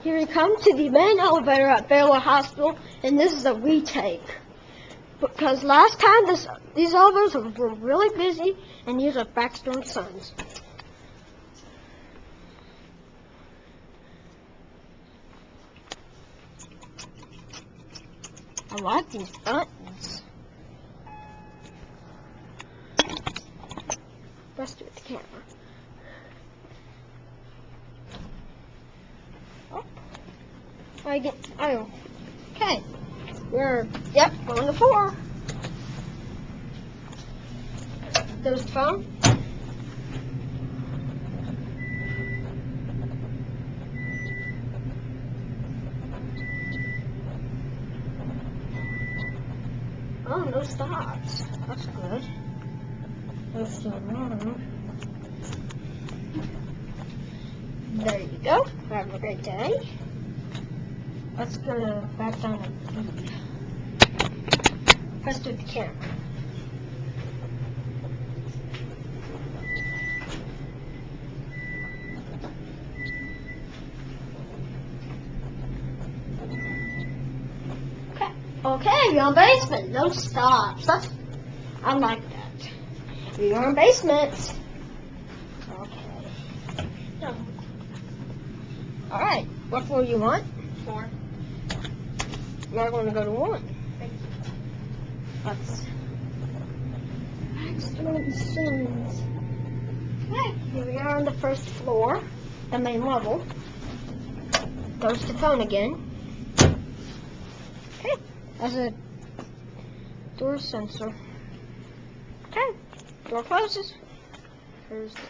Here we come to the main elevator at Baylor Hospital, and this is a retake. Because last time these elevators were really busy, and these are Baxter and Sons. I like these buttons. Let's do it with the camera. Oh, okay. We're on the floor. There's the phone. Oh, no stops. That's good. There's the alarm. There you go. Have a great day. Let's go back down to B. Press with the camera. Okay, you're on basement. No stops. I like that. You're on basement. Okay. No. All right. What floor do you want? 4. We're going to go to 1. Thank you. That's Baxter and Sons. Okay, here we are on the first floor, the main level. Goes to phone again. Okay, that's a door sensor. Okay, door closes. Here's the